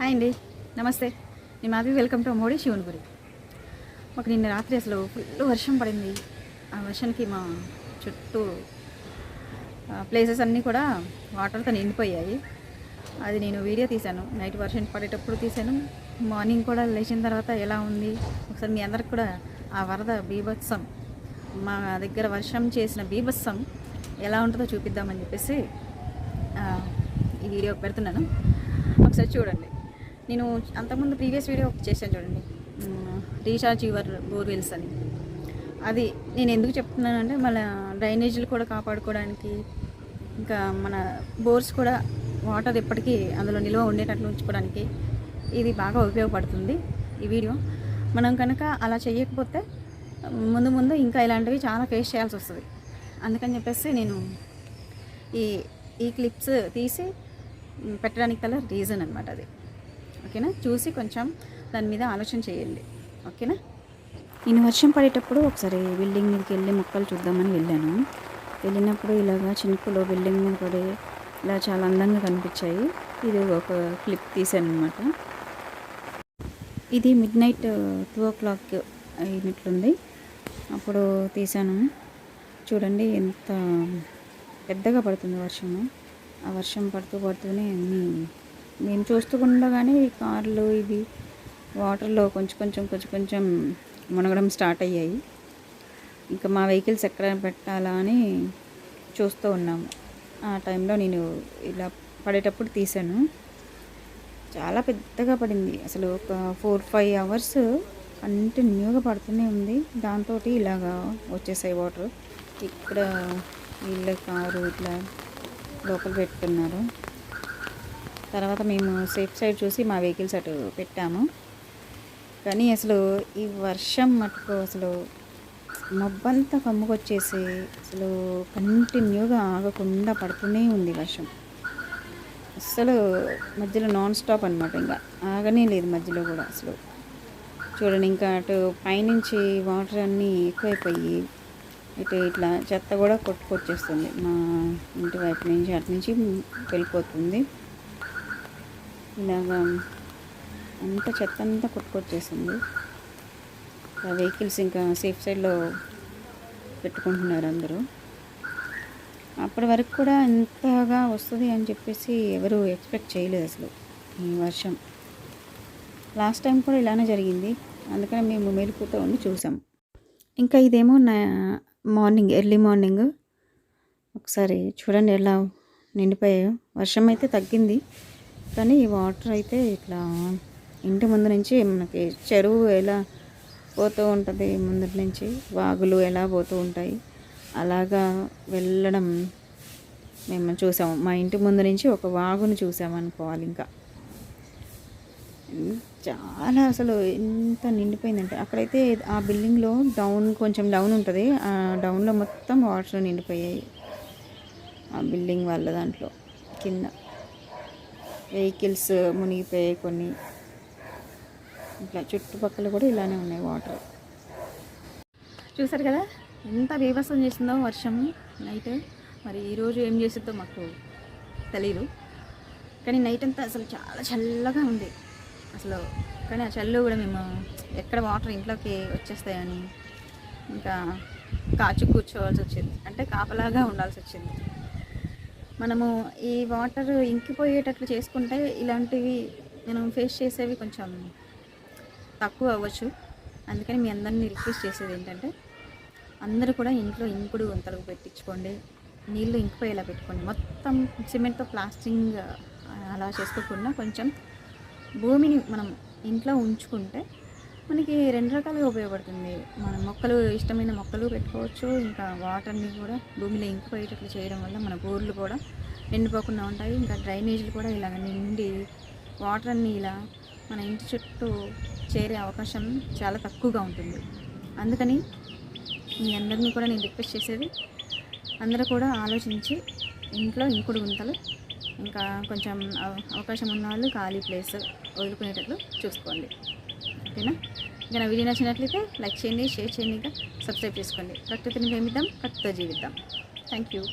Hi అండి, నమస్తే. నేను మాధవి. వెల్కమ్ టు అమ్మఒడి శివునిగుడి. మాకు నిన్న రాత్రి అసలు ఫుల్ వర్షం పడింది. ఆ వర్షానికి మా చుట్టూ ప్లేసెస్ అన్నీ కూడా వాటర్తో నిండిపోయాయి. అది నేను వీడియో తీశాను. నైట్ వర్షం పడేటప్పుడు తీశాను. మార్నింగ్ కూడా లేచిన తర్వాత ఎలా ఉంది ఒకసారి మీ అందరికి కూడా ఆ వరద బీభత్సం, మా దగ్గర వర్షం చేసిన బీభత్సం ఎలా ఉంటుందో చూపిద్దామని చెప్పేసి ఈ వీడియో పెడుతున్నాను. ఒకసారి చూడండి. నేను అంతకుముందు ప్రీవియస్ వీడియో ఒకటి చేశాను చూడండి, రీఛార్జ్ యువర్ బోర్వెల్స్ అని. అది నేను ఎందుకు చెప్తున్నానంటే మన డ్రైనేజీలు కూడా కాపాడుకోవడానికి, ఇంకా మన బోర్స్ కూడా వాటర్ ఎప్పటికీ అందులో నిల్వ ఉండేటట్లు ఉంచుకోవడానికి ఇది బాగా ఉపయోగపడుతుంది ఈ వీడియో. మనం కనుక అలా చేయకపోతే ముందు ముందు ఇంకా ఇలాంటివి చాలా ఫేస్ చేయాల్సి వస్తుంది. అందుకని చెప్పేసి నేను ఈ క్లిప్స్ తీసి పెట్టడానికి గల రీజన్ అనమాట అది. ఓకేనా? చూసి కొంచెం దాని మీద ఆలోచన చేయండి. ఓకేనా? నేను వర్షం పడేటప్పుడు ఒకసారి బిల్డింగ్ మీదకి వెళ్ళి మొక్కలు చూద్దామని వెళ్ళాను. వెళ్ళినప్పుడు ఇలాగా చినుకులు బిల్డింగ్ మీద పడి ఇలా చాలా అందంగా కనిపించాయి. ఇది ఒక క్లిప్ తీసాను అనమాట. ఇది మిడ్నైట్ 2 o'clock అయినట్లుంది. అప్పుడు తీసాను. చూడండి ఎంత పెద్దగా పడుతుంది వర్షము. ఆ వర్షం పడుతూనే అన్నీ మేము చూస్తూ ఉండగానే ఈ కార్లు ఇవి వాటర్లో కొంచెం మునగడం స్టార్ట్ అయ్యాయి. ఇంకా మా వెహికల్స్ ఎక్కడ పెట్టాలా అని చూస్తూ ఉన్నాము. ఆ టైంలో నేను ఇలా పడేటప్పుడు తీశాను. చాలా పెద్దగా పడింది. అసలు ఒక 4-5 hours కంటిన్యూగా పడుతూనే ఉంది. దాంతో ఇలాగా వచ్చేసాయి వాటర్. ఇక్కడ వీళ్ళ కారు ఇట్లా లోపల పెట్టుకున్నారు. తర్వాత మేము సేఫ్ సైడ్ చూసి మా వెహికల్స్ అటు పెట్టాము. కానీ అసలు ఈ వర్షం మటుకు అసలు మబ్బంతా కమ్ముకొచ్చేసి అసలు కంటిన్యూగా ఆగకుండా పడుతూనే ఉంది వర్షం. అసలు మధ్యలో నాన్ స్టాప్ అనమాట. ఇంకా ఆగనే లేదు మధ్యలో కూడా. అసలు చూడండి, ఇంకా అటు పైనుంచి వాటర్ అన్నీ ఎక్కువైపోయి ఇటు ఇట్లా చెత్త కూడా కొట్టుకొచ్చేస్తుంది. మా ఇంటి వైపు నుంచి అటు నుంచి వెళ్ళిపోతుంది. ఇలాగా అంత చెత్త అంతా కొట్టుకొచ్చేసింది. ఆ వెహికల్స్ ఇంకా సేఫ్ సైడ్లో పెట్టుకుంటున్నారు అందరూ. అప్పటి వరకు కూడా ఇంతగా వస్తుంది అని చెప్పేసి ఎవరు ఎక్స్పెక్ట్ చేయలేదు అసలు ఈ వర్షం. లాస్ట్ టైం కూడా ఇలానే జరిగింది. అందుకని మేము మేలుకుతూ ఉండి చూసాం. ఇంకా ఇదేమో ఎర్లీ మార్నింగ్. ఒకసారి చూడండి ఎలా నిండిపోయాయో. వర్షం అయితే తగ్గింది, కానీ ఈ వాటర్ అయితే ఇట్లా ఇంటి ముందు నుంచి మనకి చెరువు ఎలా పోతూ ఉంటుంది, ముందటి నుంచి వాగులు ఎలా పోతూ ఉంటాయి అలాగా వెళ్ళడం మేము చూసాము. మా ఇంటి ముందు నుంచి ఒక వాగును చూసాము అనుకోవాలి. ఇంకా చాలా అసలు ఎంత నిండిపోయిందంటే అక్కడైతే ఆ బిల్డింగ్లో కొంచెం డౌన్ ఉంటుంది. ఆ డౌన్లో మొత్తం వాటర్ నిండిపోయాయి. ఆ బిల్డింగ్ వాళ్ళ దాంట్లో కింద వెహికల్స్ మునిగిపోయాయి కొన్ని. ఇట్లా చుట్టుపక్కల కూడా ఇలానే ఉన్నాయి వాటర్. చూసారు కదా ఎంత బీభత్సం చేసిందో వర్షం నైట్. మరి ఈరోజు ఏం చేస్తుందో మాకు తెలీదు. కానీ నైట్ అంతా అసలు చాలా చల్లగా ఉంది అసలు. కానీ ఆ చల్లు కూడా మేము ఎక్కడ వాటర్ ఇంట్లోకి వచ్చేస్తాయని ఇంకా కాచు కూర్చోవాల్సి వచ్చింది. అంటే కాపలాగా ఉండాల్సి వచ్చింది. మనము ఈ వాటర్ ఇంకిపోయేటట్లు చేసుకుంటే ఇలాంటివి మనం ఫేస్ చేసేవి కొంచెం తక్కువ అవ్వచ్చు. అందుకని మీ అందరినీ రిక్వెస్ట్ చేసేది ఏంటంటే అందరూ కూడా ఇంట్లో ఇంకుడు గుంతలు పెట్టించుకోండి. నీళ్ళు ఇంకిపోయేలా పెట్టుకోండి. మొత్తం సిమెంట్తో ప్లాస్టింగ్ అలా చేసుకోకుండా కొంచెం భూమిని మనం ఇంట్లో ఉంచుకుంటే మనకి 2 రకాలుగా ఉపయోగపడుతుంది. మన మొక్కలు ఇష్టమైన మొక్కలు పెట్టుకోవచ్చు. ఇంకా వాటర్ని కూడా భూమిలో ఇంకిపోయేటట్లు చేయడం వల్ల మన బోర్లు కూడా నిండిపోకుండా ఉంటాయి. ఇంకా డ్రైనేజీలు కూడా ఇలాగ నిండి వాటర్ అన్నీ ఇలా మన ఇంటి చుట్టూ చేరే అవకాశం చాలా తక్కువగా ఉంటుంది. అందుకని మీ అందరినీ కూడా నేను రిక్వెస్ట్ చేసేది అందరూ కూడా ఆలోచించి ఇంట్లో ఇంకుడు గుంతలు, ఇంకా కొంచెం అవకాశం ఉన్న వాళ్ళు ఖాళీ ప్లేస్ వదులుకునేటట్లు చూసుకోండి. ఓకేనా? ఇంకా నా వీడియో నచ్చినట్లయితే లైక్ చేయండి, షేర్ చేయండి, ఇంకా సబ్స్క్రైబ్ చేసుకోండి. ప్రకృతిని ప్రేమిద్దాం, ప్రకృతితో జీవిద్దాం. Thank you.